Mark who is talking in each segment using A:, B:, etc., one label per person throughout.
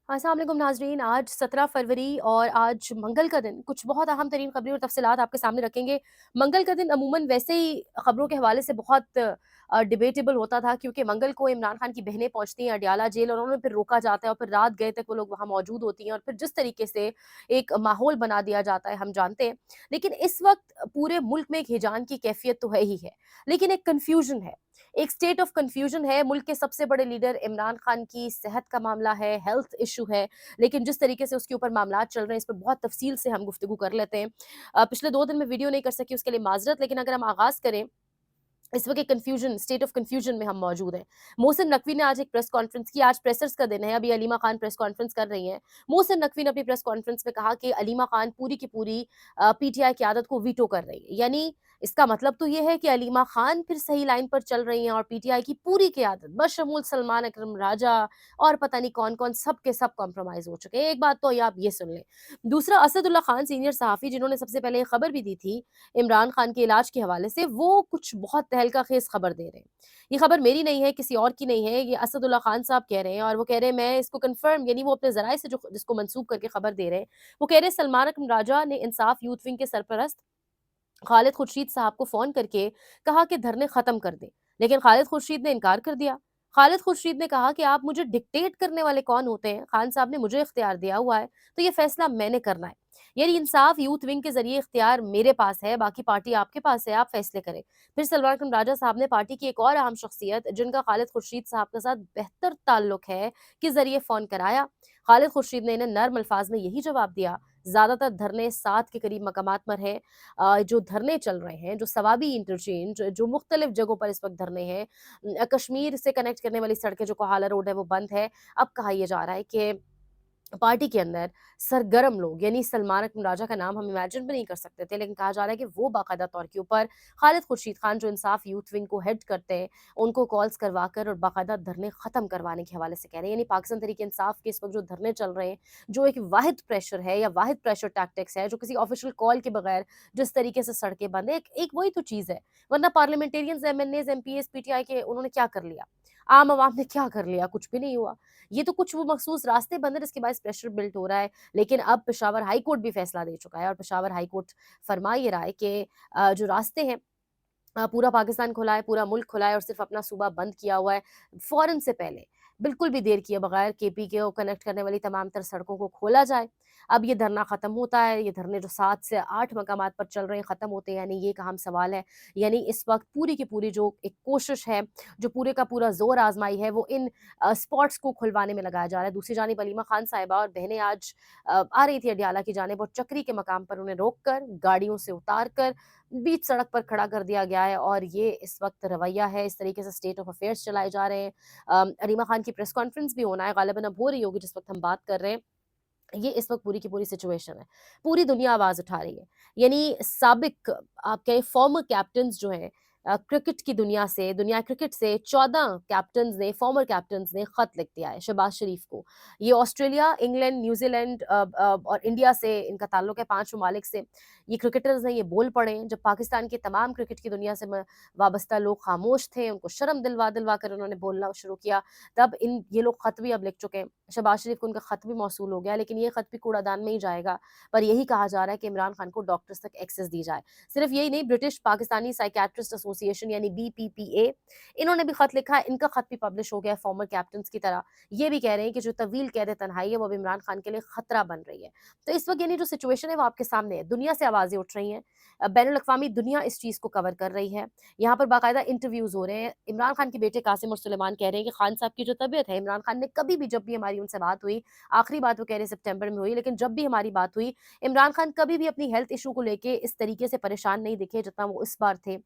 A: अस्सलाम वालेकुम नाज़रीन। आज 17 फरवरी और आज मंगल का दिन, कुछ बहुत अहम तरीन खबरें और तफ़सीलात आपके सामने रखेंगे। मंगल का दिन अमूमन वैसे ही खबरों के हवाले से बहुत डिबेटेबल होता था, क्योंकि मंगल को इमरान खान की बहनें पहुँचती हैं अडयाला जेल और उन्हें फिर रोका जाता है और फिर रात गए तक वो लोग वहाँ मौजूद होती हैं और फिर जिस तरीके से एक माहौल बना दिया जाता है हम जानते हैं। लेकिन इस वक्त पूरे मुल्क में एक हिजान की कैफियत तो है ही है, लेकिन एक कन्फ्यूजन है, एक स्टेट ऑफ कन्फ्यूजन है। मुल्क के सबसे बड़े लीडर इमरान खान की सेहत का मामला है, हेल्थ इशू है, लेकिन जिस तरीके से उसके ऊपर मामलात चल रहे हैं, इस पर बहुत तफसील से हम गुफ्तगू कर लेते हैं। पिछले 2 दिन में वीडियो नहीं कर सकी, उसके लिए माज़रत। लेकिन अगर हम आगाज़ करें, इस वक्त एक कन्फ्यूजन, स्टेट ऑफ कन्फ्यूजन में हम मौजूद हैं। मोहसिन नकवी ने आज एक प्रेस कॉन्फ्रेंस की। आज प्रेसर्स का दिन है, अभी अलीमा खान प्रेस कॉन्फ्रेंस कर रही हैं। मोहसिन नकवी ने अपनी प्रेस कॉन्फ्रेंस में कहा कि अलीमा खान पूरी की पूरी पीटीआई क़यादत को वीटो कर रही है। यानी इसका मतलब तो ये है कि अलीमा खान फिर सही लाइन पर चल रही हैं और पीटीआई की पूरी क़यादत बशमूल सलमान अकरम राजा और पता नहीं कौन-कौन सब के सब कॉम्प्रोमाइज़ हो चुके हैं। एक बात तो ये आप ये सुन लें। दूसरा, असदुल्ला खान सीनियर सहाफ़ी, जिन्होंने सबसे पहले ये खबर भी दी थी इमरान खान के इलाज के हवाले से, वो कुछ बहुत तहलका-खेज़ खबर दे रहे हैं। ये खबर मेरी नहीं है, किसी और की नहीं है, ये असदुल्ला खान साहब कह रहे हैं और वो कह रहे हैं, मैं इसको कन्फर्म, यानी वो अपने ज़राए से जो जिसको मंसूब करके खबर दे रहे हैं, वो कह रहे हैं सलमान अकरम राजा ने इंसाफ यूथ विंग के सरपरस्त खालिद खुर्शीद साहब को फ़ोन करके कहा कि धरने ख़त्म कर दें, लेकिन खालिद खुर्शीद ने इनकार कर दिया। खालिद खुर्शीद ने कहा कि आप मुझे डिक्टेट करने वाले कौन होते हैं? खान साहब ने मुझे इख्तियार दिया हुआ है, तो ये फ़ैसला मैंने करना है। यानी इंसाफ यूथ विंग के ज़रिए इख्तियार मेरे पास है, बाकी पार्टी आपके पास है, आप फ़ैसले करें। फिर सलमान अकरम राजा साहब ने पार्टी की एक और अहम शख्सियत, जिनका खालिद खुर्शीद साहब के साथ बेहतर ताल्लुक है, के ज़रिए फ़ोन कराया। खालिद खुर्शीद ने इन्हें नर्म अल्फाज में यही जवाब दिया, ज़्यादातर धरने 7 के करीब मकामात पर हैं। जो धरने चल रहे हैं, जो सवाबी इंटरचेंज, जो मुख्तलिफ जगहों पर इस वक्त धरने हैं, कश्मीर से कनेक्ट करने वाली सड़कें, जो कोहाला रोड है, वो बंद है। अब कहा यह जा रहा है कि पार्टी के अंदर सरगर्म लोग, यानी सलमान अकरम राजा का नाम हम इमेजिन भी नहीं कर सकते थे, लेकिन कहा जा रहा है कि वो बाकायदा तौर के ऊपर खालिद खुर्शीद खान, जो इंसाफ यूथ विंग को हेड करते हैं, उनको कॉल्स करवा कर और बाकायदा धरने ख़त्म करवाने के हवाले से कह रहे हैं। यानी पाकिस्तान तहरीक इंसाफ के इस वक्त जो धरने चल रहे हैं, जो एक वाहिद प्रेशर है या वाहिद प्रेशर टैक्टिक्स है, जो किसी ऑफिशियल कॉल के बगैर जिस तरीके से सड़कें बंद है, एक वही तो चीज़ है। वरना पार्लियामेंटेरियंस, एमएनएज, एमपीएस, पीटीआई के, उन्होंने क्या कर लिया? आम आवाम ने क्या कर लिया? कुछ भी नहीं हुआ। ये तो कुछ वो मखसूस रास्ते बंद हैं, जिसके बायस प्रेशर बिल्ट हो रहा है। लेकिन अब पेशावर हाई कोर्ट भी फैसला दे चुका है और पेशावर हाई कोर्ट फरमा ये रहा है कि जो रास्ते हैं, पूरा पाकिस्तान खुला है, पूरा मुल्क खुला है और सिर्फ़ अपना सूबा बंद किया हुआ है। फ़ौरन से पहले, बिल्कुल भी देर किए बगैर केपी को कनेक्ट करने वाली तमाम तर सड़कों को खोला जाए। अब ये धरना ख़त्म होता है, ये धरने जो 7 से 8 मकामात पर चल रहे हैं, ख़त्म होते हैं, यानी ये एक अहम सवाल है। यानी इस वक़्त पूरी की पूरी जो एक कोशिश है, जो पूरे का पूरा ज़ोर आज़माई है, वो इन स्पॉट्स को खुलवाने में लगाया जा रहा है। दूसरी जानिब अलीमा खान साहिबा और बहनें आज आ रही थी अडयाला की जानिब और चक्री के मकाम पर उन्हें रोक कर, गाड़ियों से उतार कर बीच सड़क पर खड़ा कर दिया गया है और ये इस वक्त रवैया है। इस तरीके से स्टेट ऑफ अफेयर्स चलाए जा रहे हैं। अरीमा खान की प्रेस कॉन्फ्रेंस भी होना है, गालिबन अब हो रही होगी जिस वक्त हम बात कर रहे हैं। ये इस वक्त पूरी की पूरी सिचुएशन है, पूरी दुनिया आवाज उठा रही है। यानी साबिक, आप कहें फॉर्मर कैप्टन्स जो हैं, क्रिकेट की दुनिया से, दुनिया क्रिकेट से 14 कैप्टन्स ने, फॉर्मर कैप्टन्स ने खत लिख दिया है शहबाज शरीफ को। ये ऑस्ट्रेलिया, इंग्लैंड, न्यूजीलैंड और इंडिया से इनका ताल्लुक है, 5 ममालिक से। ये क्रिकेटर्स हैं, ये बोल पड़े हैं जब पाकिस्तान के तमाम क्रिकेट की दुनिया से वाबस्ता लोग खामोश थे, उनको शर्म दिलवा दिलवा कर उन्होंने बोलना शुरू किया, तब इन ये लोग खत भी अब लिख चुके हैं। शहबाज शरीफ को उनका खत भी मौसूल हो गया, लेकिन ये खत भी कूड़ादान में ही जाएगा। पर यही कहा जा रहा है कि इमरान खान को डॉक्टर्स तक एक्सेस दी जाए। सिर्फ यही नहीं, ब्रिटिश पाकिस्तानी साइकियाट्रिस्ट एसोसिएशन यानी बीपीपीए, इन्होंने भी खत लिखा है, इनका खत भी पब्लिश हो गया है फॉर्मर कैप्टन्स की तरह। ये भी कह रहे हैं कि जो तवील कैद तन्हाई है वो अब इमरान खान के लिए खतरा बन रही है। तो इस वक्त यानी जो सिचुएशन है वो आपके सामने है, दुनिया से आवाजें उठ रही हैं, बैनुल अक़वामी दुनिया इस चीज़ को कवर कर रही है। यहाँ पर बाकायदा इंटरव्यूज हो रहे हैं। इमरान खान के बेटे कासिम और सुलेमान कह रहे हैं कि खान साहब की जो तबीयत है, इमरान खान ने कभी भी, जब भी हमारी उनसे बात हुई, आखिरी बात वो कह रहे हैं सितंबर में हुई, लेकिन जब भी हमारी बात हुई, इमरान खान कभी भी अपनी हेल्थ इशू को लेके इस तरीके से परेशान नहीं दिखे जितना वो इस बार थे।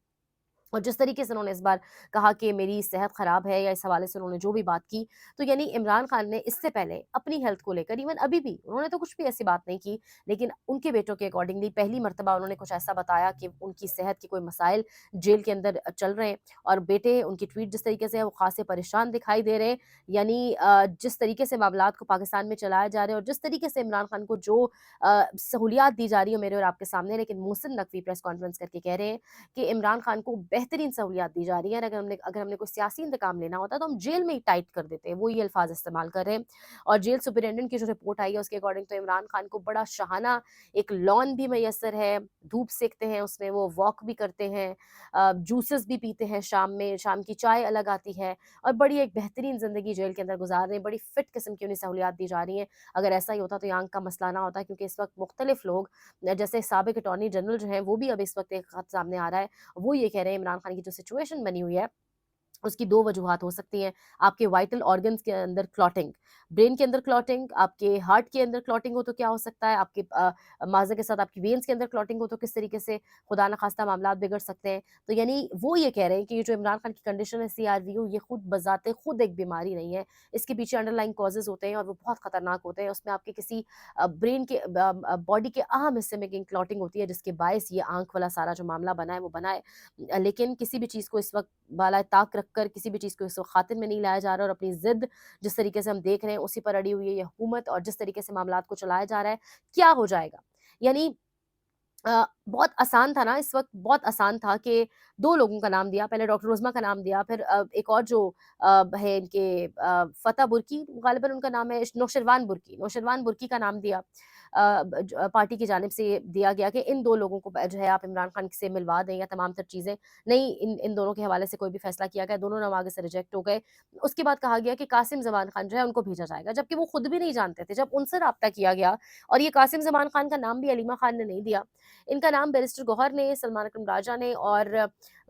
A: और जिस तरीके से उन्होंने इस बार कहा कि मेरी सेहत ख़राब है, या इस हवाले से उन्होंने जो भी बात की, तो यानी इमरान खान ने इससे पहले अपनी हेल्थ को लेकर, इवन अभी भी उन्होंने तो कुछ भी ऐसी बात नहीं की, लेकिन उनके बेटों के अकॉर्डिंगली पहली मर्तबा उन्होंने कुछ ऐसा बताया कि उनकी सेहत के कोई मसाइल जेल के अंदर चल रहे हैं और बेटे, उनकी ट्वीट जिस तरीके से है वो ख़ासे परेशान दिखाई दे रहे हैं। यानी जिस तरीके से मामलात को पाकिस्तान में चलाया जा रहा है और जिस तरीके से इमरान खान को जो सहूलियात दी जा रही है मेरे और आपके सामने, लेकिन मोहसिन नकवी प्रेस कॉन्फ्रेंस करके कह रहे हैं कि इमरान खान को बेहतरीन सहूलियात दी जा रही हैं। अगर हमने कोई सियासी इंतकाम लेना होता तो हम जेल में ही टाइट कर देते हैं, वो ये अल्फाज इस्तेमाल कर रहे हैं। और जेल सुपरिटेंडेंट की जो रिपोर्ट आई है उसके अकॉर्डिंग तो इमरान खान को बड़ा शाहाना एक लॉन भी मैसर है, धूप सेकते हैं उसमें, वो वॉक भी करते हैं, जूसेस भी पीते हैं शाम में, शाम की चाय अलग आती है, और बड़ी एक बेहतरीन ज़िंदगी जेल के अंदर गुजार रहे हैं, बड़ी फिट किस्म की उन्हें सहूलियात दी जा रही हैं। अगर ऐसा ही होता तो यहाँ का मसला ना होता, क्योंकि इस वक्त मुख्तलिफ लोग जैसे साबिक अटॉर्नी जनरल जो हैं वो भी अब इस वक्त एक खत सामने आ रहा है, वो ये कह रहे हैं इमरान खान की जो सिचुएशन बनी हुई है उसकी 2 वजूहात हो सकती हैं। आपके वाइटल ऑर्गन्स के अंदर क्लॉटिंग, ब्रेन के अंदर क्लॉटिंग, आपके हार्ट के अंदर क्लॉटिंग हो तो क्या हो सकता है, आपके माज़े के साथ आपकी वेन्स के अंदर क्लॉटिंग हो तो किस तरीके से खुदा न खास्ता मामलात बिगड़ सकते हैं। तो यानी वो ये कह रहे हैं कि ये जो इमरान खान की कंडीशन है सीआरवीयू, ये खुद बज़ाते खुद एक बीमारी नहीं है। इसके पीछे अंडरलाइंग कॉजेज़ होते हैं और वो बहुत खतरनाक होते हैं। उसमें आपके किसी ब्रेन के बॉडी के अहम हिस्से में कहीं क्लॉटिंग होती है जिसके बायस ये आँख वाला सारा जो मामला बना है वो बना है। लेकिन किसी भी चीज़ को इस वक़्त बालाए ताक रखकर किसी भी चीज़ को इस वक़्त ख़ातिर में नहीं लाया जा रहा, और अपनी ज़िद जिस तरीके से हम देख रहे हैं उसी पर अड़ी हुई है ये हुकूमत, और जिस तरीके से मामलात को चलाया जा रहा है, क्या हो जाएगा? यानी बहुत आसान था ना इस वक़्त, बहुत आसान था कि 2 लोगों का नाम दिया, पहले डॉक्टर रोज़मा का नाम दिया, फिर एक और जो है इनके फ़तह बुर्की ग़ालिबन उनका नाम है, नौशरवान बुर्की का नाम दिया। पार्टी की जानिब से दिया गया कि इन 2 लोगों को जो है आप इमरान खान से मिलवा दें या तमाम तर चीज़ें। नहीं, इन दोनों के हवाले से कोई भी फ़ैसला किया गया, दोनों नाम आगे से रिजेक्ट हो गए। उसके बाद कहा गया कि कासिम ज़मान खान जो है उनको भेजा जाएगा, जबकि वो खुद भी नहीं जानते थे। जब उनसे राब्ता किया गया, और ये कासिम ज़मान खान का नाम भी अलीमा खान ने नहीं दिया, इनका नाम बैरिस्टर गौहर ने, सलमान अकरम राजा ने और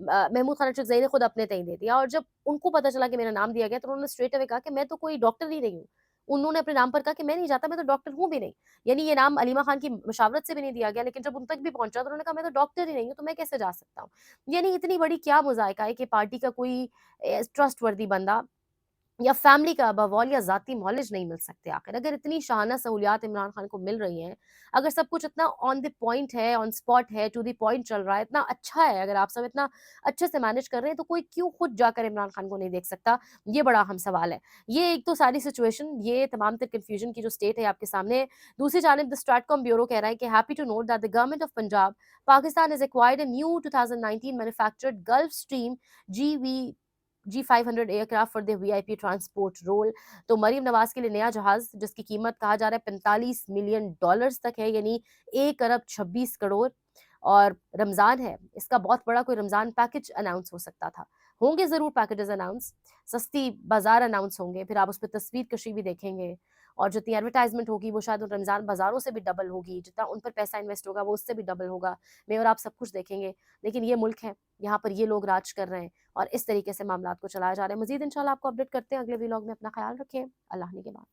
A: महमूद खान अशरफ ज़ई ने खुद अपने तय दे दिया। और जब उनको पता चला कि मेरा नाम दिया गया तो उन्होंने स्ट्रेट अवे कहा कि मैं तो कोई डॉक्टर ही नहीं हूँ। उन्होंने अपने नाम पर कहा कि मैं नहीं चाहता, मैं तो डॉक्टर हूँ भी नहीं। यानी ये नाम अलीमा खान की मशावरत से भी नहीं दिया गया, लेकिन जब उन तक भी पहुँचा तो उन्होंने कहा मैं तो डॉक्टर ही नहीं हूँ, तो मैं कैसे जा सकता हूँ? यानी इतनी बड़ी क्या मुज़ायका है कि पार्टी का कोई ट्रस्टवर्दी बंदा या फैमिली का बवाल या ज़ाती नॉलेज नहीं मिल सकते आखिर। अगर इतनी शाहाना सहूलियात इमरान खान को मिल रही हैं, अगर सब कुछ इतना ऑन द पॉइंट है, ऑन स्पॉट है, टू द पॉइंट चल रहा है, इतना अच्छा है, अगर आप सब इतना अच्छे से मैनेज कर रहे हैं, तो कोई क्यों खुद जाकर इमरान खान को नहीं देख सकता? ये बड़ा अहम सवाल है। ये एक तो सारी सिचुएशन, ये तमाम तर कन्फ्यूजन की जो स्टेट है आपके सामने है। दूसरी जानिब द स्ट्रैटकॉम ब्यूरो कह रहा है कि happy to note that the government of Punjab, Pakistan has acquired a new 2019 manufactured Gulfstream GV G500 aircraft for the VIP transport role. तो मरीम नवाज के लिए नया जहाज जिसकी कीमत कहा जा रहा है $45 मिलियन तक है, यानी 1 अरब 26 करोड़। और रमजान है, इसका बहुत बड़ा कोई रमजान पैकेज अनाउंस हो सकता था। होंगे जरूर पैकेजेस अनाउंस, सस्ती बाजार अनाउंस होंगे, फिर आप उस पर तस्वीर कशी भी देखेंगे, और जितनी एडवर्टाइजमेंट होगी वो शायद उन रमजान बाजारों से भी डबल होगी, जितना उन पर पैसा इन्वेस्ट होगा वो उससे भी डबल होगा। मैं और आप सब कुछ देखेंगे, लेकिन ये मुल्क है, यहाँ पर ये लोग राज कर रहे हैं, और इस तरीके से मामलात को चलाया जा रहा है। मज़ीद इंशाल्लाह आपको अपडेट करते हैं अगले व्लॉग में। अपना ख्याल रखें। अल्लाह ने के बाद।